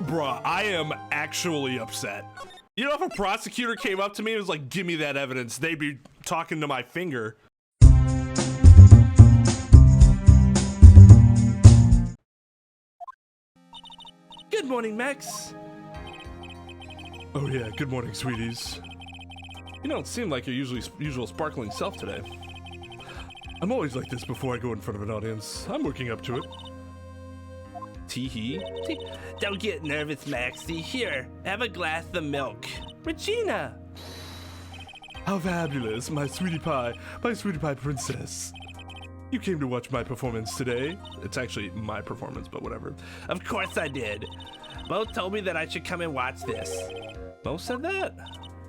Bruh, I am actually upset. You know, if a prosecutor came up to me and was like, give me that evidence, they'd be talking to my finger. Good morning, Max. Oh yeah, good morning, sweeties. You don't seem like your usual sparkling self today. I'm always like this before I go in front of an audience. I'm working up to it. Tee-hee. Don't get nervous, Maxie. Here, have a glass of milk. Regina! How fabulous, my sweetie pie princess. You came to watch my performance today. It's actually my performance, but whatever. Of course I did. Mo told me that I should come and watch this. Mo said that?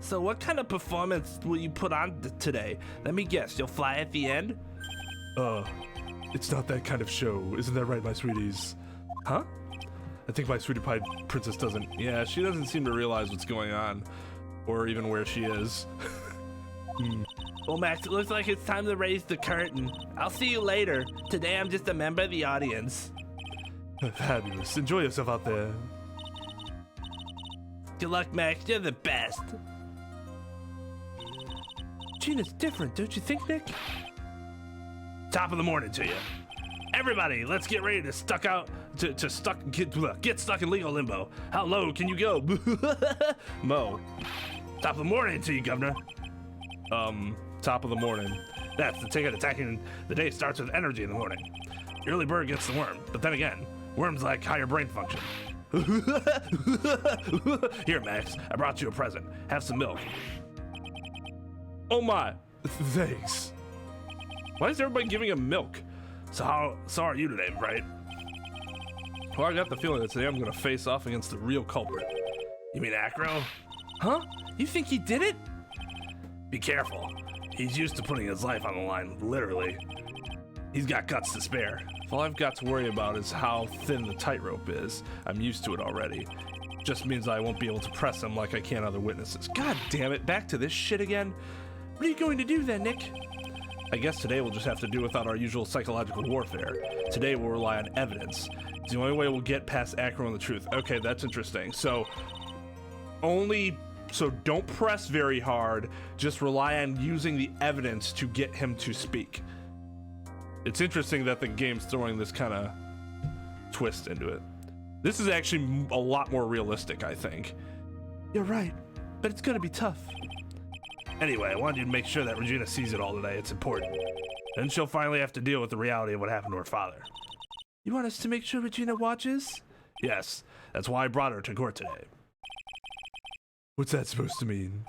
So what kind of performance will you put on today? Let me guess, you'll fly at the end? It's not that kind of show. Isn't that right, my sweeties? Huh? I think my sweetie pie princess doesn't. Yeah, she doesn't seem to realize what's going on. Or even where she is. Well, Max, it looks like it's time to raise the curtain. I'll see you later. Today I'm just a member of the audience. Fabulous. Enjoy yourself out there. Good luck, Max. You're the best. Gina's different, don't you think, Nick? Top of the morning to you. Everybody, let's get ready to get stuck in legal limbo. How low can you go? Mo. Top of the morning to you, Governor. Top of the morning. That's the ticket attacking. The day starts with energy in the morning. The early bird gets the worm, but then again, worms like higher brain function. Here, Max, I brought you a present. Have some milk. Oh my, thanks. Why is everybody giving him milk? So are you today, Wright? Well, I got the feeling that today I'm gonna face off against the real culprit. You mean Acro? Huh? You think he did it? Be careful. He's used to putting his life on the line, literally. He's got guts to spare. All I've got to worry about is how thin the tightrope is. I'm used to it already. Just means I won't be able to press him like I can other witnesses. God damn it, back to this shit again. What are you going to do then, Nick? I guess today we'll just have to do without our usual psychological warfare. Today we'll rely on evidence. It's the only way we'll get past Acro and the truth. Okay, that's interesting. So don't press very hard, just rely on using the evidence to get him to speak. It's interesting that the game's throwing this kind of twist into it. This is actually a lot more realistic, I think. You're right, but it's gonna be tough. Anyway, I wanted you to make sure that Regina sees it all today. It's important. Then she'll finally have to deal with the reality of what happened to her father. You want us to make sure Regina watches? Yes, that's why I brought her to court today. What's that supposed to mean?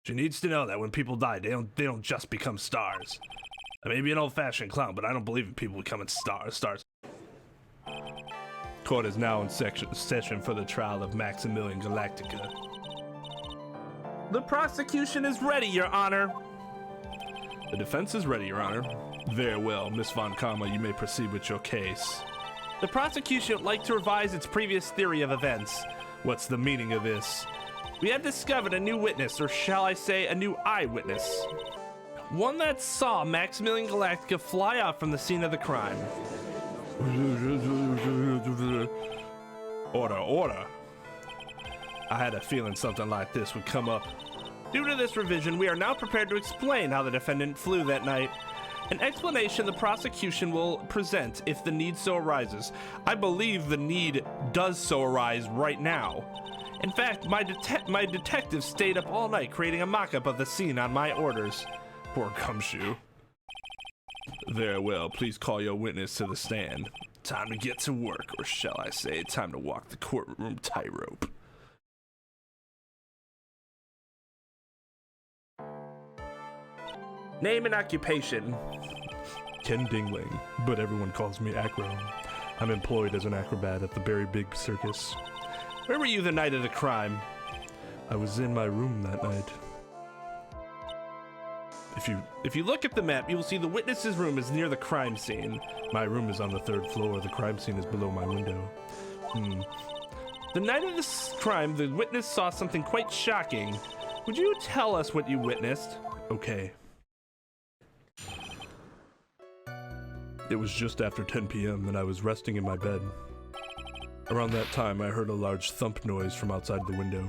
She needs to know that when people die, they don't just become stars. I may be an old-fashioned clown, but I don't believe in people becoming stars. Court is now in session for the trial of Maximilian Galactica. The prosecution is ready, Your Honor. The defense is ready, Your Honor. Very well, Miss Von Karma, you may proceed with your case. The prosecution would like to revise its previous theory of events. What's the meaning of this? We have discovered a new witness, or shall I say a new eyewitness. One that saw Maximilian Galactica fly out from the scene of the crime. Order. I had a feeling something like this would come up. Due to this revision, we are now prepared to explain how the defendant flew that night. An explanation the prosecution will present if the need so arises. I believe the need does so arise right now. In fact, my detective stayed up all night creating a mock-up of the scene on my orders. Poor gumshoe. Very well, please call your witness to the stand. Time to get to work, or shall I say, time to walk the courtroom tightrope. Name and occupation. Ken Dingling, but everyone calls me Acro. I'm employed as an acrobat at the Very Big Circus. Where were you the night of the crime? I was in my room that night. If you look at the map, you will see the witness's room is near the crime scene. My room is on the 3rd floor. The crime scene is below my window. The night of this crime, the witness saw something quite shocking. Would you tell us what you witnessed? Okay. It was just after 10 p.m. and I was resting in my bed. Around that time, I heard a large thump noise from outside the window.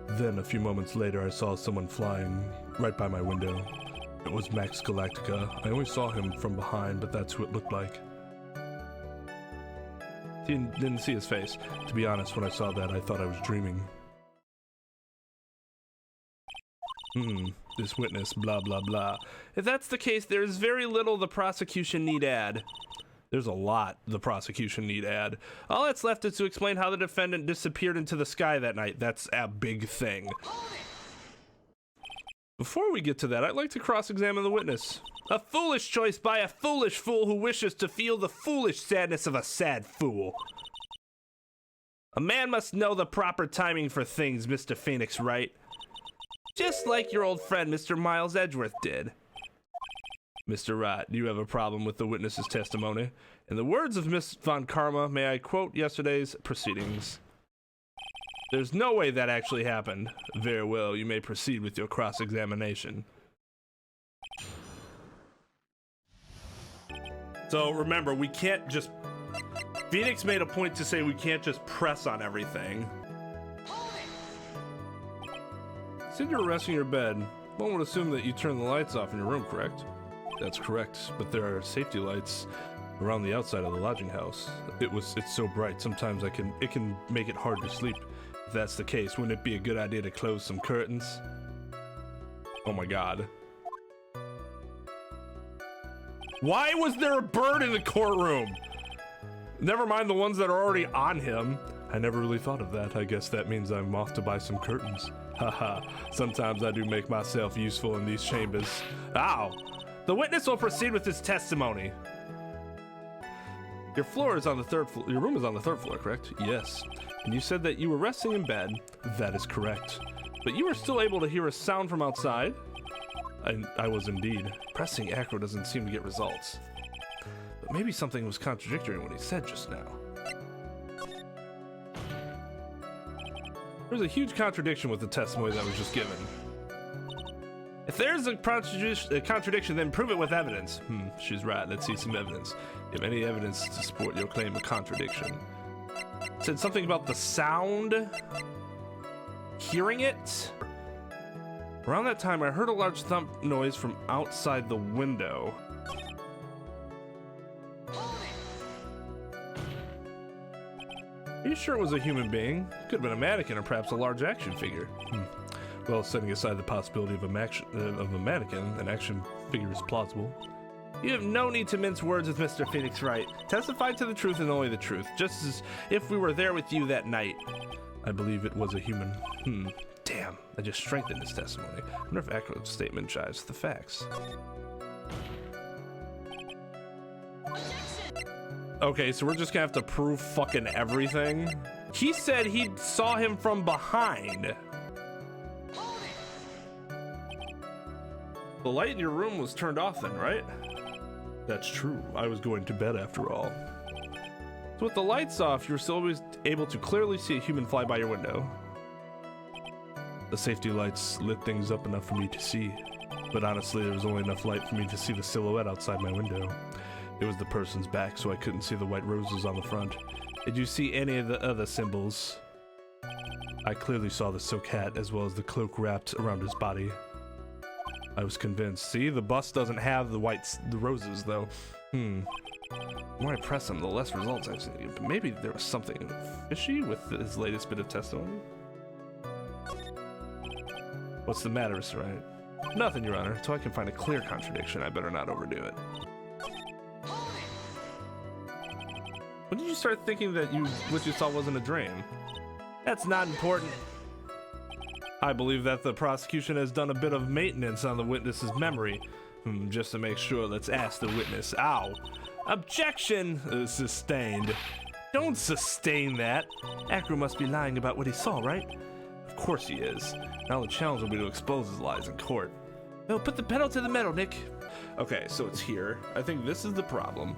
Then, a few moments later, I saw someone flying right by my window. It was Max Galactica. I only saw him from behind, but that's who it looked like. Didn't see his face. To be honest, when I saw that, I thought I was dreaming. This witness, blah, blah, blah. If that's the case, there's very little the prosecution need add. There's a lot the prosecution need add. All that's left is to explain how the defendant disappeared into the sky that night. That's a big thing. Before we get to that, I'd like to cross-examine the witness. A foolish choice by a foolish fool who wishes to feel the foolish sadness of a sad fool. A man must know the proper timing for things, Mr. Phoenix Wright. Just like your old friend, Mr. Miles Edgeworth did. Mr. Wright, do you have a problem with the witness's testimony? In the words of Miss Von Karma, may I quote yesterday's proceedings? There's no way that actually happened. Very well, you may proceed with your cross-examination. So remember, we can't just... Phoenix made a point to say we can't just press on everything. Since you're resting in your bed, one would assume that you turn the lights off in your room, correct? That's correct, but there are safety lights around the outside of the lodging house. It's so bright, sometimes it can make it hard to sleep. If that's the case, wouldn't it be a good idea to close some curtains? Oh my god. Why was there a bird in the courtroom? Never mind the ones that are already on him. I never really thought of that. I guess that means I'm off to buy some curtains. Haha, sometimes I do make myself useful in these chambers. Ow! The witness will proceed with his testimony. Your room is on the third floor, correct? Yes. And you said that you were resting in bed. That is correct. But you were still able to hear a sound from outside? I was indeed. Pressing acro doesn't seem to get results. But maybe something was contradictory in what he said just now. There's a huge contradiction with the testimony that was just given. If there's a contradiction, then prove it with evidence. She's right. Let's see some evidence. You have any evidence to support your claim of contradiction? It said something about the sound. Hearing it. Around that time, I heard a large thump noise from outside the window. Are you sure it was a human being? Could have been a mannequin or perhaps a large action figure. Well, setting aside the possibility of a mannequin, an action figure is plausible. You have no need to mince words with Mr. Phoenix Wright. Testify to the truth and only the truth, just as if we were there with you that night. I believe it was a human. Damn, I just strengthened his testimony. I wonder if Ackroyd's statement jives with the facts. Okay, so we're just gonna have to prove fucking everything? He said he saw him from behind. The light in your room was turned off then, right? That's true. I was going to bed after all. So with the lights off, you're still always able to clearly see a human fly by your window. The safety lights lit things up enough for me to see, but honestly, there was only enough light for me to see the silhouette outside my window. It was the person's back, so I couldn't see the white roses on the front. Did you see any of the other symbols? I clearly saw the silk hat as well as the cloak wrapped around his body. I was convinced. See, the bust doesn't have the roses, though. The more I press him, the less results I've seen. But maybe there was something fishy with his latest bit of testimony. What's the matter, Mr. Wright? Nothing, Your Honor. Until I can find a clear contradiction, I better not overdo it. When did you start thinking that what you saw wasn't a dream? That's not important. I believe that the prosecution has done a bit of maintenance on the witness's memory. Just to make sure, let's ask the witness. Ow. Objection! Sustained. Don't sustain that. Ackroyd must be lying about what he saw, right? Of course he is. Now the challenge will be to expose his lies in court. No, put the pedal to the metal, Nick. Okay, so it's here. I think this is the problem.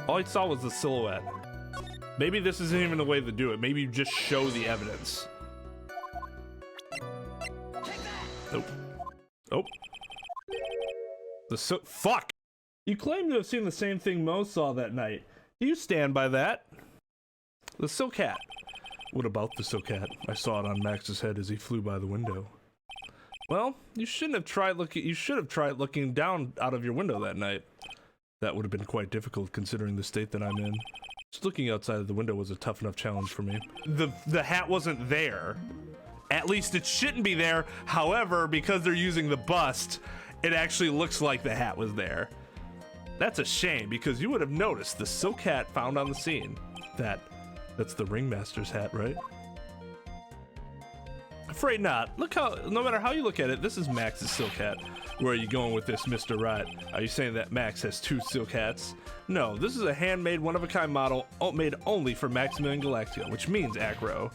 All I saw was the silhouette. Maybe this isn't even the way to do it. Maybe you just show the evidence. Nope. Oh. Fuck! You claim to have seen the same thing Mo saw that night. Do you stand by that? The silk hat. What about the silk hat? I saw it on Max's head as he flew by the window. Well, you shouldn't have tried looking. You should have tried looking down out of your window that night. That would have been quite difficult considering the state that I'm in. Just looking outside of the window was a tough enough challenge for me. The hat wasn't there. At least it shouldn't be there. However, because they're using the bust, it actually looks like the hat was there. That's a shame because you would have noticed the silk hat found on the scene. That's the ringmaster's hat, right? Afraid not. Look how, no matter how you look at it, this is Max's silk hat. Where are you going with this, Mr. Wright? Are you saying that Max has 2 silk hats? No, this is a handmade, one-of-a-kind model made only for Maximilian Galactica, which means, Acro,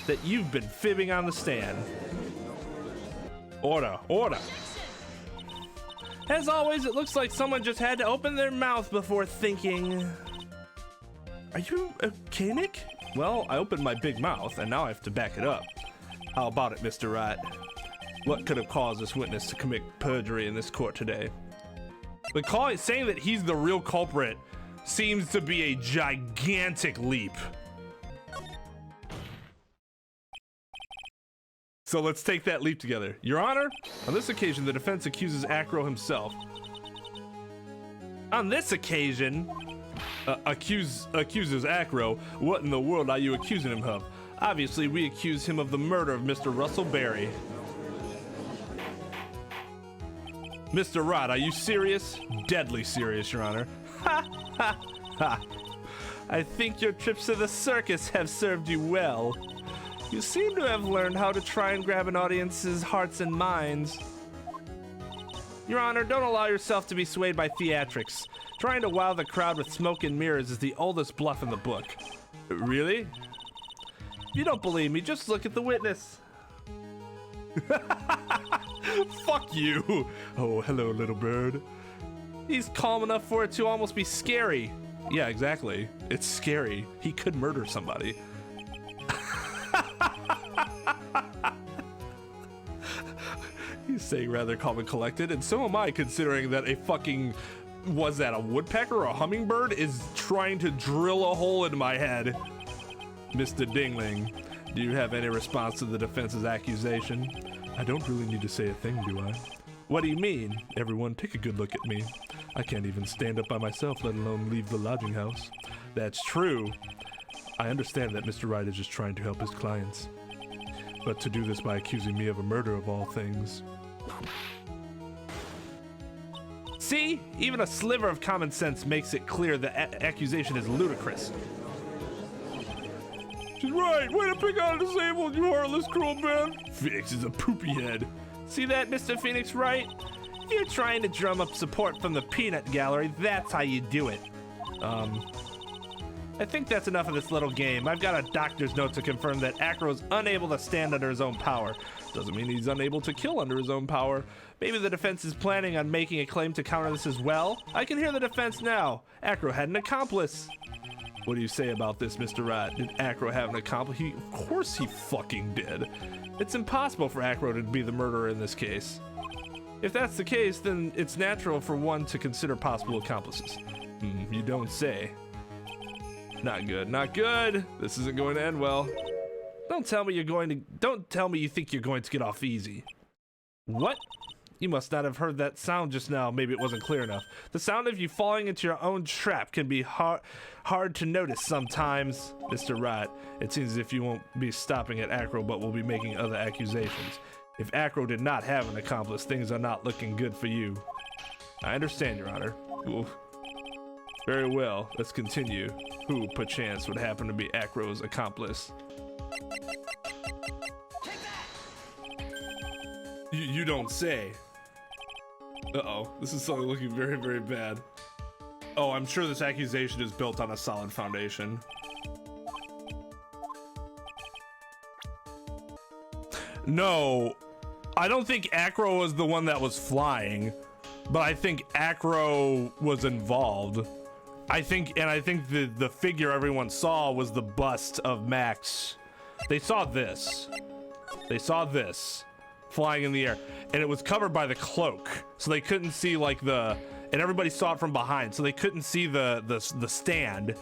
that you've been fibbing on the stand. Order. As always, it looks like someone just had to open their mouth before thinking. Are you a Koenig? Well, I opened my big mouth, and now I have to back it up. How about it, Mr. Wright? What could have caused this witness to commit perjury in this court today? But saying that he's the real culprit seems to be a gigantic leap. So let's take that leap together. Your Honor, on this occasion, the defense accuses Acro himself. On this occasion, accuses Acro. What in the world are you accusing him of? Obviously, we accuse him of the murder of Mr. Russell Berry. Mr. Wright, are you serious? Deadly serious, Your Honor. Ha ha ha. I think your trips to the circus have served you well. You seem to have learned how to try and grab an audience's hearts and minds. Your Honor, don't allow yourself to be swayed by theatrics. Trying to wow the crowd with smoke and mirrors is the oldest bluff in the book. Really? If you don't believe me, just look at the witness. Fuck you. Oh, hello, little bird. He's calm enough for it to almost be scary. Yeah, exactly. It's scary. He could murder somebody. He's saying rather calm and collected, and so am I, considering that a fucking, was that a woodpecker or a hummingbird, is trying to drill a hole in my head. Mr. Dingling, do you have any response to the defense's accusation? I don't really need to say a thing, do I? What do you mean? Everyone, take a good look at me. I can't even stand up by myself, let alone leave the lodging house. That's true. I understand that Mr. Wright is just trying to help his clients. But to do this by accusing me of a murder of all things. See? Even a sliver of common sense makes it clear the accusation is ludicrous. She's right. Way to pick on a disabled, you heartless, cruel man. Phoenix is a poopy head. See that, Mr. Phoenix Wright? If you're trying to drum up support from the peanut gallery, that's how you do it. I think that's enough of this little game. I've got a doctor's note to confirm that Acro's unable to stand under his own power. Doesn't mean he's unable to kill under his own power. Maybe the defense is planning on making a claim to counter this as well. I can hear the defense now. Acro had an accomplice. What do you say about this, Mr. Wright? Did Acro have an accomplice? Of course he fucking did. It's impossible for Acro to be the murderer in this case. If that's the case, then it's natural for one to consider possible accomplices. You don't say. Not good, not good. This isn't going to end well. Don't tell me you think you're going to get off easy. What? You must not have heard that sound just now. Maybe it wasn't clear enough. The sound of you falling into your own trap can be hard to notice sometimes. Mr. Wright, it seems as if you won't be stopping at Acro, but will be making other accusations. If Acro did not have an accomplice, things are not looking good for you. I understand, Your Honor. Ooh. Very well, let's continue. Who, perchance, would happen to be Acro's accomplice? You don't say. Uh-oh, this is something looking very, very bad. Oh, I'm sure this accusation is built on a solid foundation. No, I don't think Acro was the one that was flying, but I think Acro was involved. I think the figure everyone saw was the bust of Max. They saw this. They saw this flying in the air, and it was covered by the cloak, so they couldn't see like and everybody saw it from behind, so they couldn't see the stand,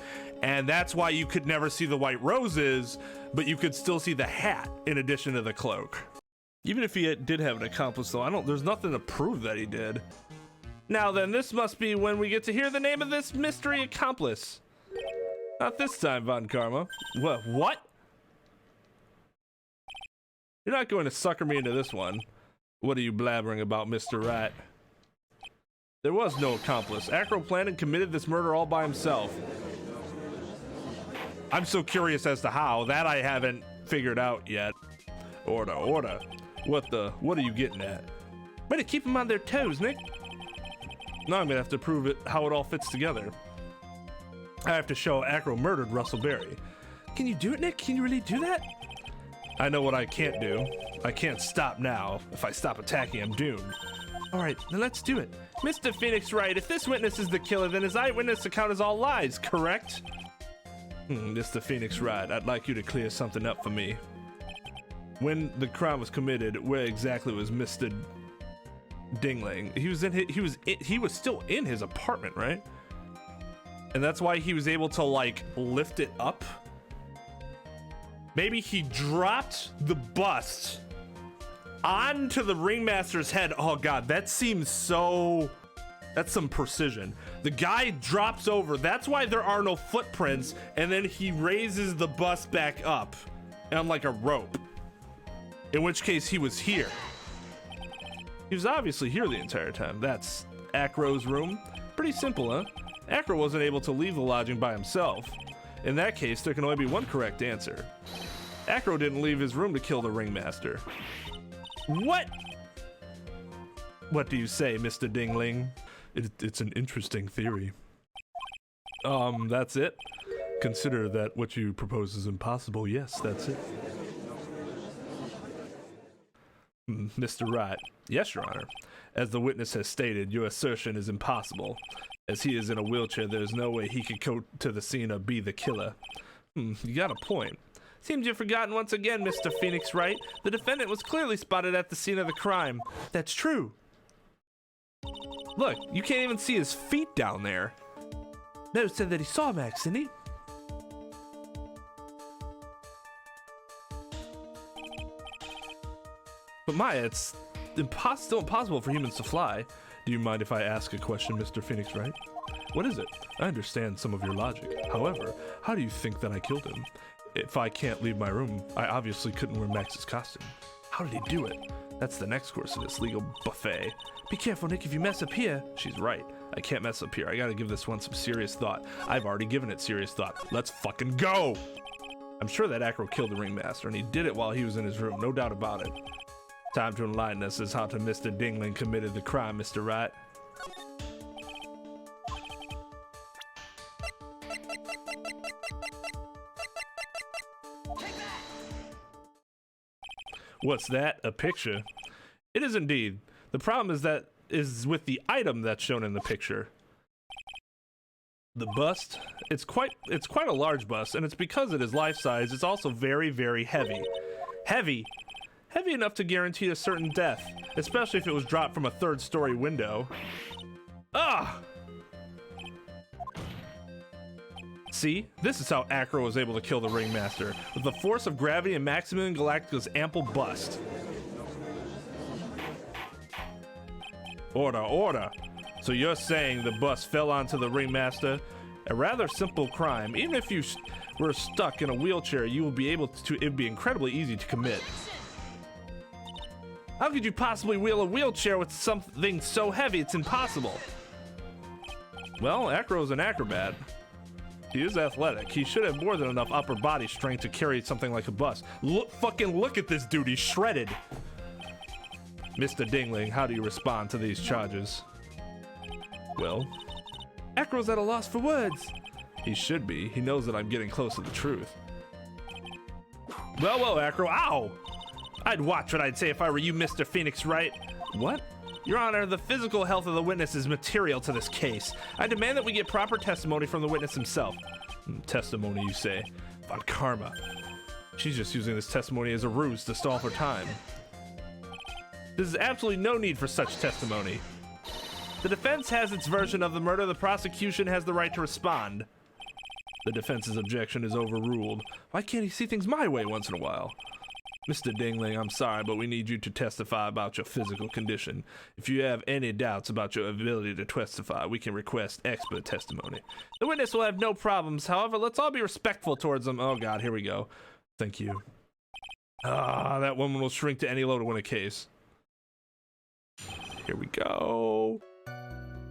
and that's why you could never see the white roses, but you could still see the hat in addition to the cloak. Even if he did have an accomplice, though, there's nothing to prove that he did. Now then, this must be when we get to hear the name of this mystery accomplice. Not this time, Von Karma. What? You're not going to sucker me into this one. What are you blabbering about, Mr. Wright? There was no accomplice. Acro planned and committed this murder all by himself. I'm so curious as to how. That I haven't figured out yet. Order. What are you getting at? Way to keep them on their toes, Nick. Now I'm gonna have to prove it, how it all fits together. I have to show Acro murdered Russell Berry. Can you do it, Nick? Can you really do that? I know what I can't do. I can't stop now. If I stop attacking, I'm doomed. All right, then let's do it. Mr. Phoenix Wright, if this witness is the killer, then his eyewitness account is all lies, correct? Mr. Phoenix Wright, I'd like you to clear something up for me. When the crime was committed, where exactly was Mr. Dingling? He was still in his apartment, right? And that's why he was able to like lift it up. Maybe he dropped the bust onto the ringmaster's head. Oh god, that seems so... That's some precision. The guy drops over. That's why there are no footprints. And then he raises the bust back up on like a rope. In which case he was here. He was obviously here the entire time. That's Acro's room. Pretty simple, huh? Acro wasn't able to leave the lodging by himself. In that case, there can only be one correct answer. Acro didn't leave his room to kill the ringmaster. What? What do you say, Mr. Dingling? It's an interesting theory. That's it? Consider that what you propose is impossible. Yes, that's it. Mr. Wright. Yes, Your Honor. As the witness has stated, your assertion is impossible. As he is in a wheelchair, there's no way he could go to the scene or be the killer. You got a point. Seems you've forgotten once again, Mr. Phoenix Wright. The defendant was clearly spotted at the scene of the crime. That's true. Look, you can't even see his feet down there. No, said that he saw Max, didn't he? But Maya, it's still impossible for humans to fly. Do you mind if I ask a question, Mr. Phoenix Wright? What is it? I understand some of your logic. However, how do you think that I killed him? If I can't leave my room, I obviously couldn't wear Max's costume. How did he do it? That's the next course of this legal buffet. Be careful, Nick, if you mess up here. She's right. I can't mess up here. I gotta give this one some serious thought. I've already given it serious thought. Let's fucking go! I'm sure that Acro killed the ringmaster, and he did it while he was in his room, no doubt about it. Time to enlighten us as how to Mr. Dingling committed the crime, Mr. Wright. What's that? A picture? It is indeed. The problem is with the item that's shown in the picture. The bust, it's quite a large bust, and it's because it is life-size. It's also very, very heavy. Heavy enough to guarantee a certain death, especially if it was dropped from a third-story window. Ah! See, this is how Acro was able to kill the ringmaster, with the force of gravity and Maximum Galactica's ample bust. Order. So you're saying the bust fell onto the ringmaster? A rather simple crime. Even if you were stuck in a wheelchair, you will be able to. It would be incredibly easy to commit. How could you possibly wheel a wheelchair with something so heavy? It's impossible. Well, Acro's an acrobat. He is athletic. He should have more than enough upper body strength to carry something like a bus. Fucking look at this dude. He's shredded. Mr. Dingling, how do you respond to these charges? Well, Acro's at a loss for words. He should be. He knows that I'm getting close to the truth. Well, Acro. Ow! I'd watch what I'd say if I were you, Mr. Phoenix Wright. What? Your Honor, the physical health of the witness is material to this case. I demand that we get proper testimony from the witness himself. Testimony, you say? Von Karma. She's just using this testimony as a ruse to stall for time. There's absolutely no need for such testimony. The defense has its version of the murder. The prosecution has the right to respond. The defense's objection is overruled. Why can't he see things my way once in a while? Mr. Dingling, I'm sorry, but we need you to testify about your physical condition. If you have any doubts about your ability to testify, we can request expert testimony. The witness will have no problems. However, let's all be respectful towards them. Oh, God, here we go. Thank you. Ah, that woman will shrink to any low to win a case. Here we go.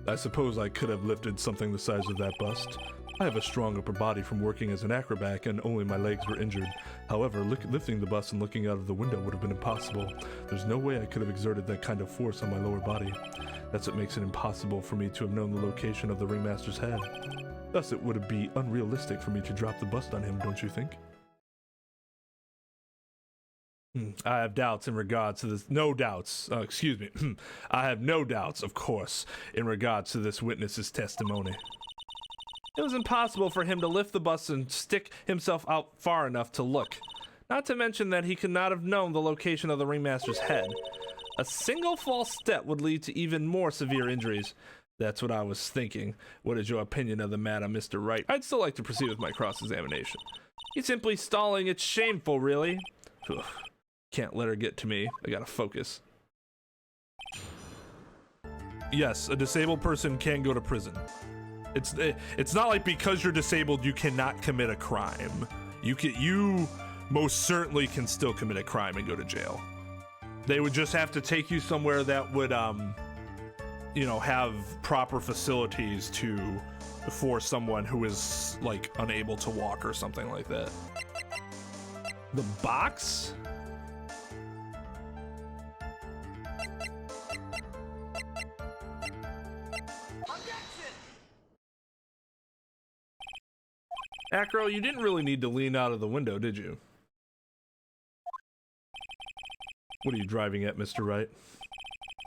I suppose I could have lifted something the size of that bust. I have a strong upper body from working as an acrobat, and only my legs were injured. However, lifting the bus and looking out of the window would have been impossible. There's no way I could have exerted that kind of force on my lower body. That's what makes it impossible for me to have known the location of the ringmaster's head. Thus, it would be unrealistic for me to drop the bust on him, don't you think? I have doubts in regards to this. No doubts. Excuse me. I have no doubts, of course, in regards to this witness's testimony. It was impossible for him to lift the bus and stick himself out far enough to look. Not to mention that he could not have known the location of the ringmaster's head. A single false step would lead to even more severe injuries. That's what I was thinking. What is your opinion of the matter, Mr. Wright? I'd still like to proceed with my cross-examination. He's simply stalling. It's shameful, really. Ugh. Can't let her get to me. I gotta focus. Yes, a disabled person can go to prison. It's not like because you're disabled you cannot commit a crime. You most certainly can still commit a crime and go to jail. They would just have to take you somewhere that would you know, have proper facilities for someone who is like unable to walk or something like that. The box? Acro, you didn't really need to lean out of the window, did you? What are you driving at, Mr. Wright?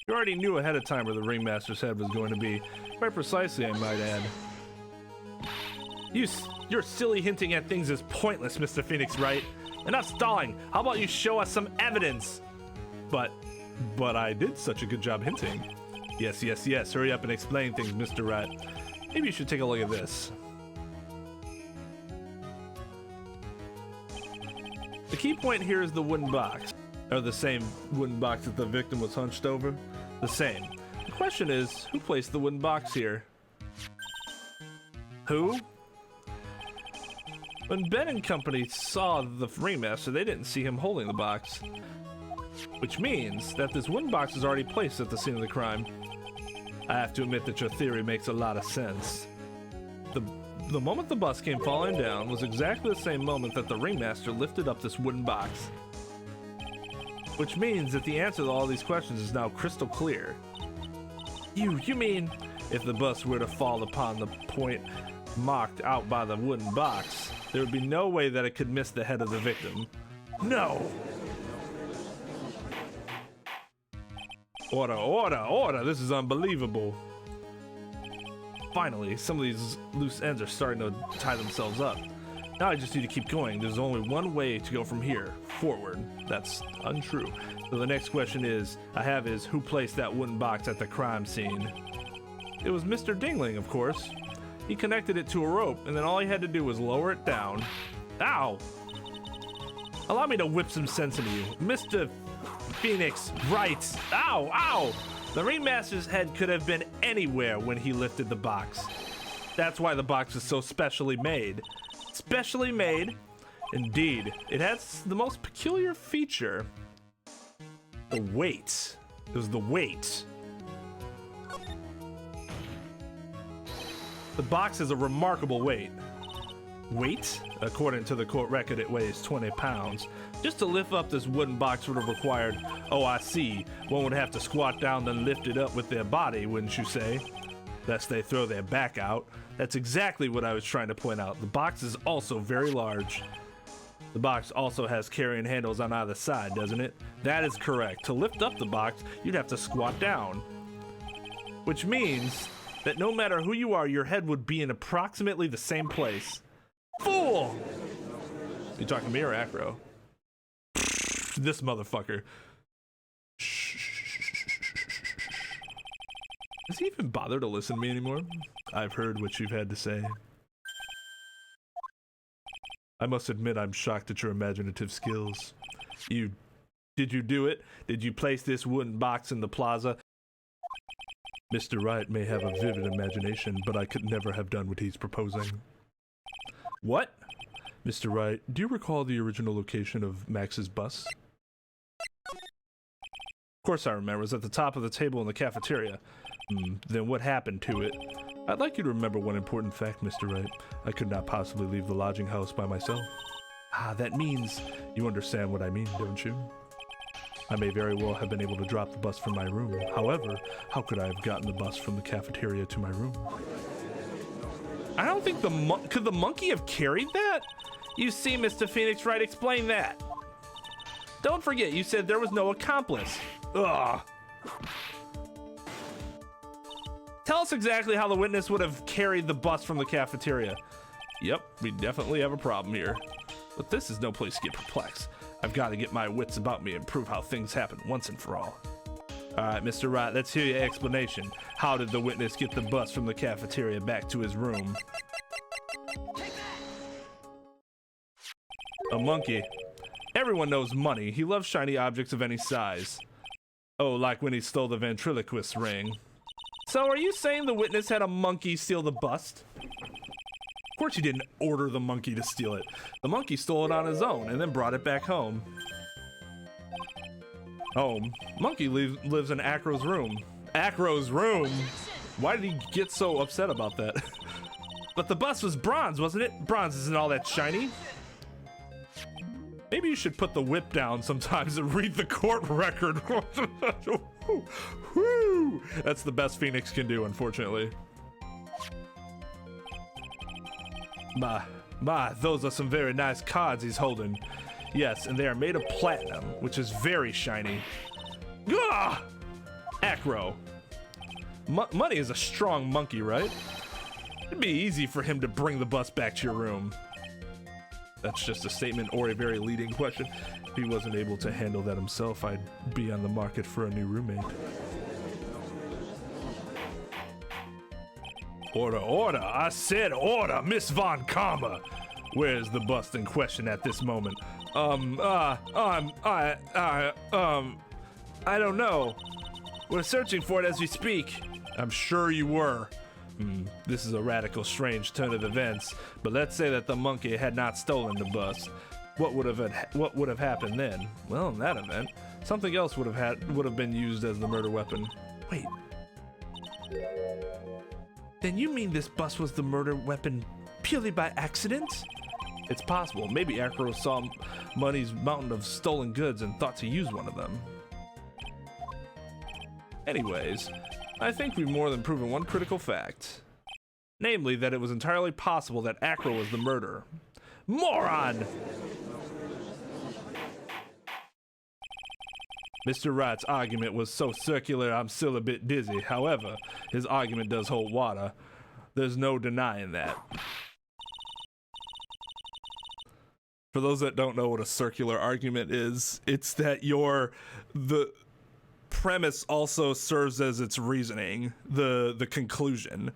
You already knew ahead of time where the ringmaster's head was going to be. Quite precisely, I might add. Your silly hinting at things is pointless, Mr. Phoenix Wright. Enough stalling. How about you show us some evidence? But I did such a good job hinting. Yes. Hurry up and explain things, Mr. Wright. Maybe you should take a look at this. The key point here is the wooden box. Or the same wooden box that the victim was hunched over. The same. The question is, who placed the wooden box here? Who? When Ben and company saw the ringmaster, they didn't see him holding the box. Which means that this wooden box is already placed at the scene of the crime. I have to admit that your theory makes a lot of sense. The moment the bus came falling down was exactly the same moment that the ringmaster lifted up this wooden box. Which means that the answer to all these questions is now crystal clear. You mean if the bus were to fall upon the point marked out by the wooden box, there would be no way that it could miss the head of the victim? No! Order, this is unbelievable. Finally, some of these loose ends are starting to tie themselves up. Now I just need to keep going. There's only one way to go from here, forward. That's untrue. So the next question I have is, who placed that wooden box at the crime scene? It was Mr. Dingling, of course. He connected it to a rope, and then all he had to do was lower it down. Ow! Allow me to whip some sense into you. Mr. Phoenix Wright. Ow! The ringmaster's head could have been anywhere when he lifted the box. That's why the box is so specially made. Specially made, indeed. It has the most peculiar feature. The weight. It was the weight. The box is a remarkable weight. Weight? According to the court record, it weighs 20 pounds. Just to lift up this wooden box would have required, oh, I see, one would have to squat down and lift it up with their body, wouldn't you say? Lest they throw their back out. That's exactly what I was trying to point out. The box is also very large. The box also has carrying handles on either side, doesn't it? That is correct. To lift up the box, you'd have to squat down. Which means that no matter who you are, your head would be in approximately the same place. Fool! You talking to me or Acro? This motherfucker. Does he even bother to listen to me anymore? I've heard what you've had to say. I must admit I'm shocked at your imaginative skills. Did you do it? Did you place this wooden box in the plaza? Mr. Wright may have a vivid imagination, but I could never have done what he's proposing. What? Mr. Wright, do you recall the original location of Max's bus? Of course I remember. It was at the top of the table in the cafeteria. Then what happened to it? I'd like you to remember one important fact, Mr. Wright. I could not possibly leave the lodging house by myself. Ah, that means... You understand what I mean, don't you? I may very well have been able to drop the bus from my room. However, how could I have gotten the bus from the cafeteria to my room? I don't think could the monkey have carried that? You see, Mr. Phoenix Wright, explain that. Don't forget, you said there was no accomplice. Ugh. Tell us exactly how the witness would have carried the bus from the cafeteria. Yep, we definitely have a problem here. But this is no place to get perplexed. I've got to get my wits about me and prove how things happen once and for all. Alright, Mr. Wright, let's hear your explanation. How did the witness get the bus from the cafeteria back to his room? A monkey. Everyone knows money. He loves shiny objects of any size. Oh, like when he stole the ventriloquist ring. So are you saying the witness had a monkey steal the bust? Of course he didn't order the monkey to steal it. The monkey stole it on his own and then brought it back home. Home. Monkey lives in Acro's room. Acro's room? Why did he get so upset about that? But the bus was bronze, wasn't it? Bronze isn't all that shiny. Maybe you should put the whip down sometimes and read the court record. Woo! That's the best Phoenix can do, unfortunately. My, those are some very nice cards he's holding. Yes, and they are made of platinum, which is very shiny. Gah! Acro. Money is a strong monkey, right? It'd be easy for him to bring the bus back to your room. That's just a statement or a very leading question. If he wasn't able to handle that himself, I'd be on the market for a new roommate. Order, order! I said order, Miss Von Karma! Where's the bust in question at this moment? I don't know. We're searching for it as we speak. I'm sure you were. This is a radical, strange turn of events, but let's say that the monkey had not stolen the bus. What would have happened then? Well, in that event, something else would have been used as the murder weapon. Wait. Then you mean this bus was the murder weapon purely by accident? It's possible. Maybe Acro saw Money's mountain of stolen goods and thought to use one of them. Anyways, I think we've more than proven one critical fact. Namely, that it was entirely possible that Acro was the murderer. Moron! Mr. Wright's argument was so circular I'm still a bit dizzy. However, his argument does hold water. There's no denying that. For those that don't know what a circular argument is, it's that the premise also serves as its reasoning, the conclusion.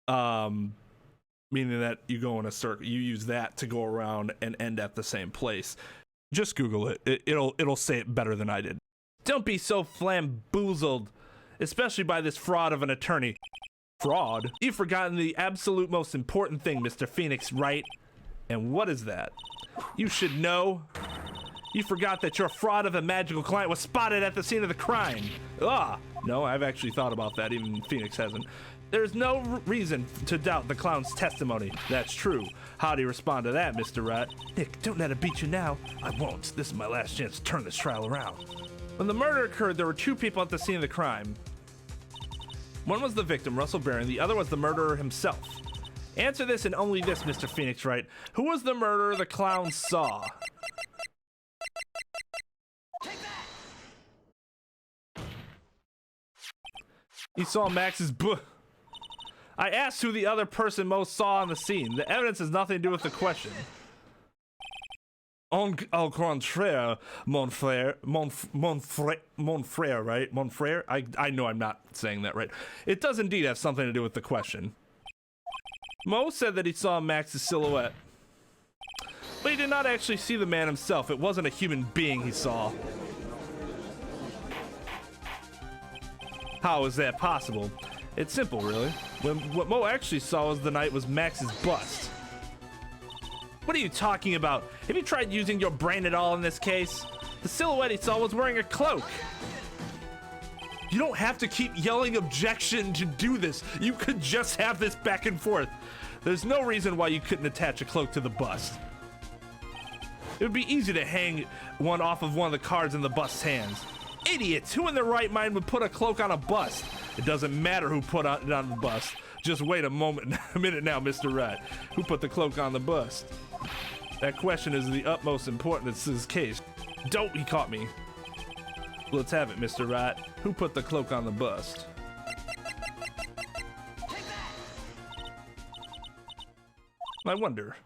Meaning that you go in a circle, you use that to go around and end at the same place. Just Google it. It'll say it better than I did. Don't be so flamboozled, especially by this fraud of an attorney. Fraud? You've forgotten the absolute most important thing, Mr. Phoenix Wright. And what is that? You should know. You forgot that your fraud of a magical client was spotted at the scene of the crime. No, I've actually thought about that. Even Phoenix hasn't. There's no reason to doubt the clown's testimony. That's true. How do you respond to that, Mr. Wright? Nick, don't let it beat you now. I won't. This is my last chance to turn this trial around. When the murder occurred, there were two people at the scene of the crime. One was the victim, Russell Barron. The other was the murderer himself. Answer this and only this, Mr. Phoenix Wright. Who was the murderer the clown saw? He saw Max's I asked who the other person most saw on the scene. The evidence has nothing to do with the question. Au contraire, mon frère, mon frère, right? Mon frère? I know I'm not saying that right. It does indeed have something to do with the question. Mo said that he saw Max's silhouette, but he did not actually see the man himself. It wasn't a human being he saw. How is that possible? It's simple, really. What Mo actually saw was the night was Max's bust. What are you talking about? Have you tried using your brain at all in this case? The silhouette he saw was wearing a cloak. You don't have to keep yelling objection to do this. You could just have this back and forth. There's no reason why you couldn't attach a cloak to the bust. It would be easy to hang one off of one of the cards in the bust's hands. Idiots! Who in their right mind would put a cloak on a bust? It doesn't matter who put it on the bust. Just wait a minute now, Mr. Wright. Who put the cloak on the bust? That question is of the utmost importance in this case. Don't, he caught me. Let's have it, Mr. Wright. Who put the cloak on the bust? I wonder.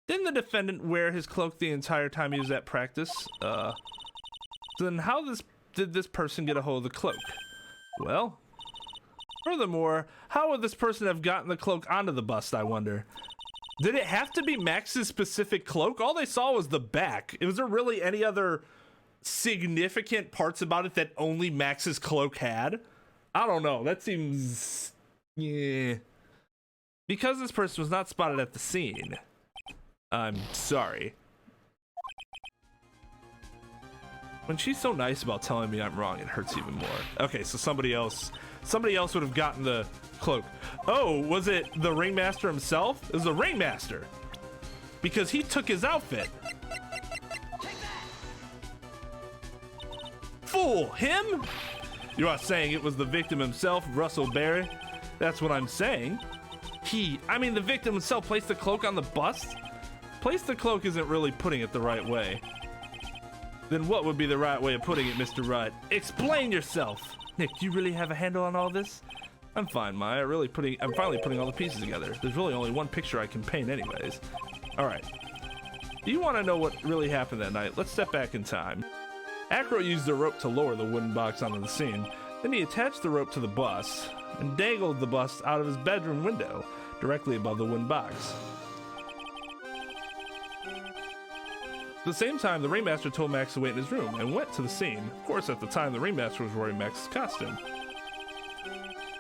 Didn't the defendant wear his cloak the entire time he was at practice? Then how did this person get a hold of the cloak? Well, furthermore, how would this person have gotten the cloak onto the bust, I wonder? Did it have to be Max's specific cloak? All they saw was the back. Was there really any other significant parts about it that only Max's cloak had? I don't know. That seems... yeah. Because this person was not spotted at the scene. I'm sorry. When she's so nice about telling me I'm wrong, it hurts even more. Okay, so somebody else would have gotten the cloak. Oh, was it the ringmaster himself? It was the ringmaster, because he took his outfit. Fool, him? You are saying it was the victim himself, Russell Berry? That's what I'm saying. The victim himself placed the cloak on the bust? Place the cloak isn't really putting it the right way. Then what would be the right way of putting it, Mr. Wright? Explain yourself! Nick, do you really have a handle on all this? I'm fine, Maya. I'm finally putting all the pieces together. There's really only one picture I can paint anyways. Alright. Do you want to know what really happened that night? Let's step back in time. Acro used the rope to lower the wooden box onto the scene. Then he attached the rope to the bust and dangled the bust out of his bedroom window, directly above the wooden box. At the same time, the ringmaster told Max to wait in his room and went to the scene. Of course, at the time, the ringmaster was wearing Max's costume.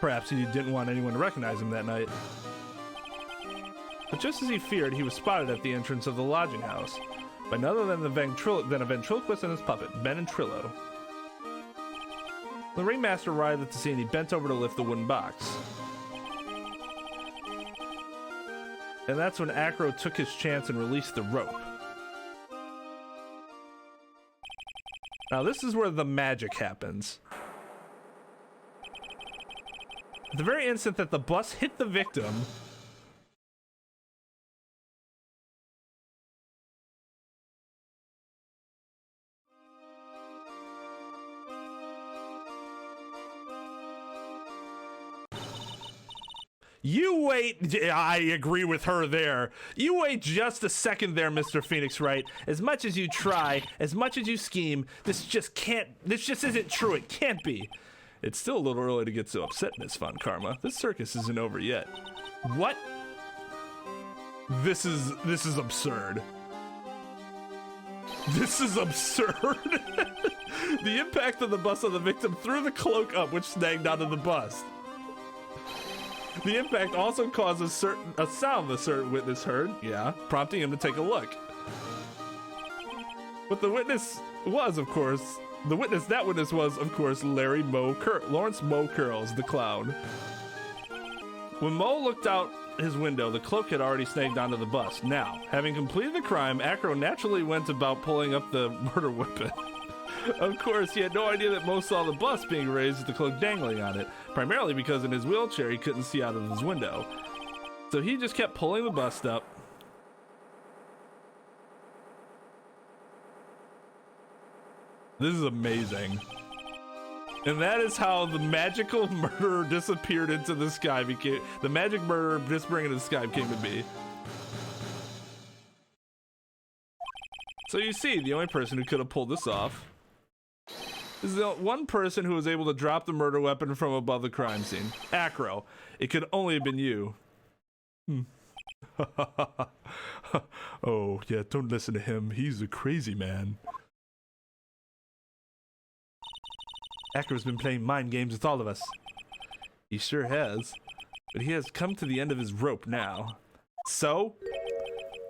Perhaps he didn't want anyone to recognize him that night. But just as he feared, he was spotted at the entrance of the lodging house by none other than a ventriloquist and his puppet, Ben and Trillo. When the ringmaster arrived at the scene, he bent over to lift the wooden box. And that's when Acro took his chance and released the rope. Now this is where the magic happens. At the very instant that the bus hit the victim, you wait. I agree with her there. You wait just a second there, Mr. Phoenix Wright. As much as you try, as much as you scheme, this just isn't true. It can't be. It's still a little early to get so upset, Miss Von Karma. This circus isn't over yet. What? This is absurd. This is absurd. The impact of the bust on the victim threw the cloak up, which snagged onto the bust. The impact also caused a sound the certain witness heard, prompting him to take a look. But the witness was, of course, Lawrence Mo Curls, the clown. When Mo looked out his window, the cloak had already snagged onto the bust. Now, having completed the crime, Acro naturally went about pulling up the murder weapon. Of course, he had no idea that Mo saw the bust being raised with the cloak dangling on it, primarily because in his wheelchair he couldn't see out of his window. So he just kept pulling the bust up. This is amazing. And that is how the magical murderer disappeared into the sky. The magic murderer disappearing into the sky came to be. So you see, the only person who could have pulled this off is the one person who was able to drop the murder weapon from above the crime scene. Acro. It could only have been you. Oh, yeah, don't listen to him. He's a crazy man. Acro's been playing mind games with all of us. He sure has. But he has come to the end of his rope now. So?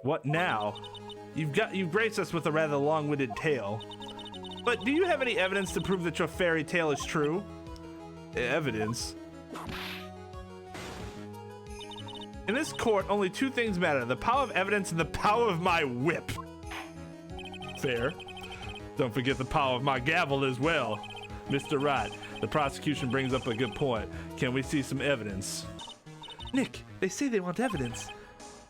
What now? You've graced us with a rather long-winded tale. But do you have any evidence to prove that your fairy tale is true? Evidence? In this court, only two things matter. The power of evidence and the power of my whip. Fair. Don't forget the power of my gavel as well. Mr. Wright, the prosecution brings up a good point. Can we see some evidence? Nick, they say they want evidence.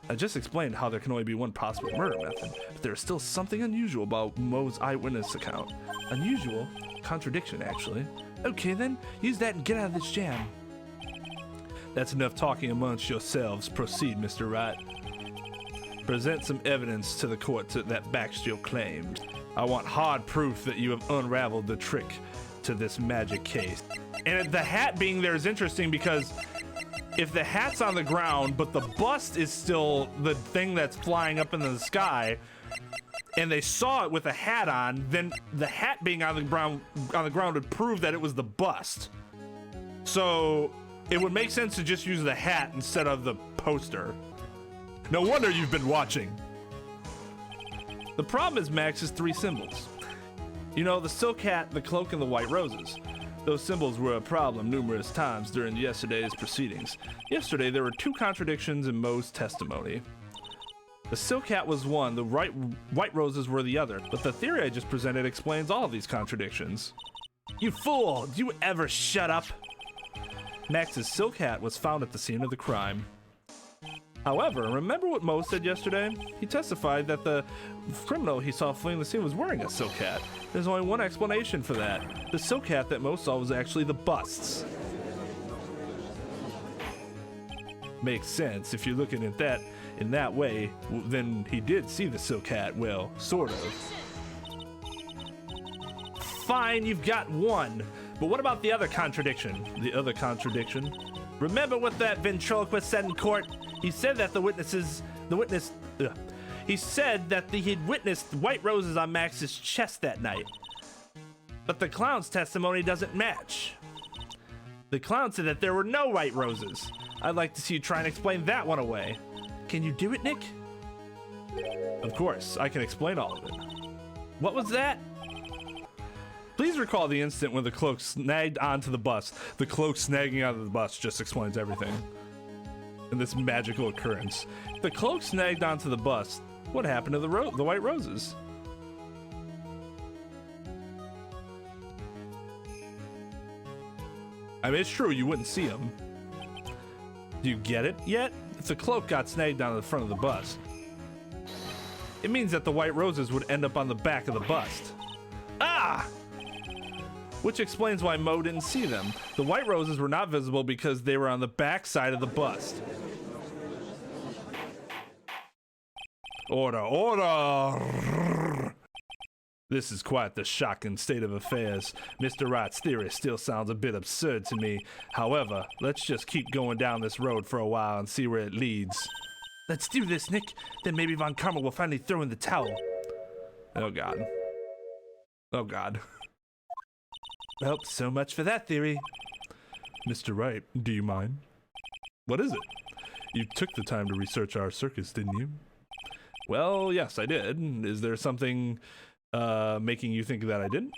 I just explained how there can only be one possible murder method, but there is still something unusual about Mo's eyewitness account. Unusual? Contradiction, actually. Okay then, use that and get out of this jam. That's enough talking amongst yourselves. Proceed, Mr. Wright. Present some evidence to the court that backs your claims. I want hard proof that you have unraveled the trick to this magic case. And the hat being there is interesting because if the hat's on the ground, but the bust is still the thing that's flying up in the sky, and they saw it with a hat on, then the hat being on the ground would prove that it was the bust. So it would make sense to just use the hat instead of the poster. No wonder you've been watching. The problem is Max's three symbols. You know, the silk hat, the cloak, and the white roses. Those symbols were a problem numerous times during yesterday's proceedings. Yesterday, there were two contradictions in Mo's testimony. The silk hat was one, the white roses were the other, but the theory I just presented explains all of these contradictions. You fool! Do you ever shut up? Max's silk hat was found at the scene of the crime. However, remember what Mo said yesterday? He testified that the criminal he saw fleeing the scene was wearing a silk hat. There's only one explanation for that. The silk hat that Mo saw was actually the bust's. Makes sense. If you're looking at that in that way, then he did see the silk hat. Well, sort of. Fine, you've got one. But what about the other contradiction? The other contradiction? Remember what that ventriloquist said in court? He said that he said that he'd witnessed white roses on Max's chest that night. But the clown's testimony doesn't match. The clown said that there were no white roses. I'd like to see you try and explain that one away. Can you do it, Nick? Of course, I can explain all of it. What was that? Please recall the instant when the cloak snagged onto the bus. The cloak snagging onto the bus just explains everything in this magical occurrence. The cloak snagged onto the bus. What happened to the white roses? I mean, it's true, you wouldn't see them. Do you get it yet? If the cloak got snagged onto the front of the bust, it means that the white roses would end up on the back of the bust. Ah! Which explains why Mo didn't see them. The white roses were not visible because they were on the back side of the bust. Order, order! This is quite the shocking state of affairs. Mr. Wright's theory still sounds a bit absurd to me. However, let's just keep going down this road for a while and see where it leads. Let's do this, Nick. Then maybe Von Carmel will finally throw in the towel. Oh, God. Oh, God. Well, so much for that theory. Mr. Wright, do you mind? What is it? You took the time to research our circus, didn't you? Well, yes, I did. Is there something making you think that I didn't?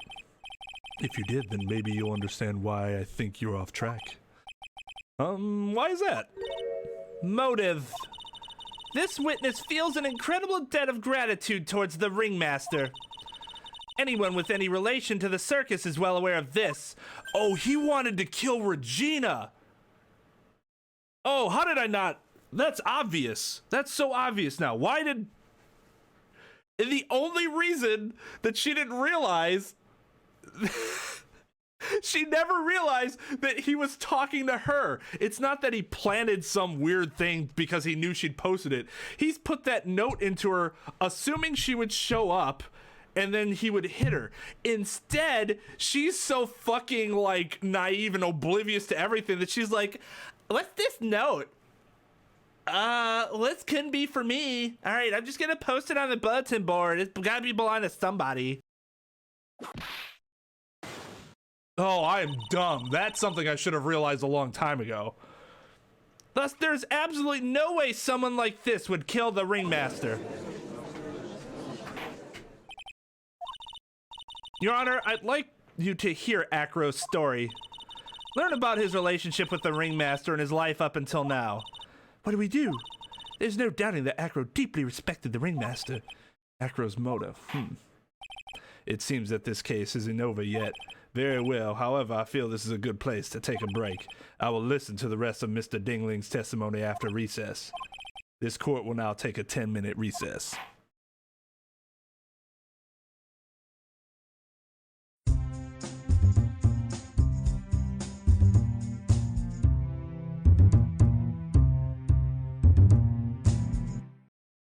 If you did, then maybe you'll understand why I think you're off track. Why is that? Motive. This witness feels an incredible debt of gratitude towards the ringmaster. Anyone with any relation to the circus is well aware of this. Oh, he wanted to kill Regina. Oh, how did I not? That's obvious. That's so obvious now. Why did... The only reason that she didn't realize She never realized that he was talking to her. It's not that he planted some weird thing because he knew she'd posted it. He's put that note into her, assuming she would show up, and then he would hit her. Instead, she's so fucking, like, naive and oblivious to everything that she's like, what's this note? This couldn't be for me. All right, I'm just gonna post it on the bulletin board. It's gotta be belong to somebody. Oh, I am dumb. That's something I should have realized a long time ago. Thus, there's absolutely no way someone like this would kill the ringmaster. Your Honor, I'd like you to hear Acro's story. Learn about his relationship with the ringmaster and his life up until now. What do we do? There's no doubting that Acro deeply respected the ringmaster. Acro's motive. It seems that this case isn't over yet. Very well. However, I feel this is a good place to take a break. I will listen to the rest of Mr. Dingling's testimony after recess. This court will now take a 10-minute recess.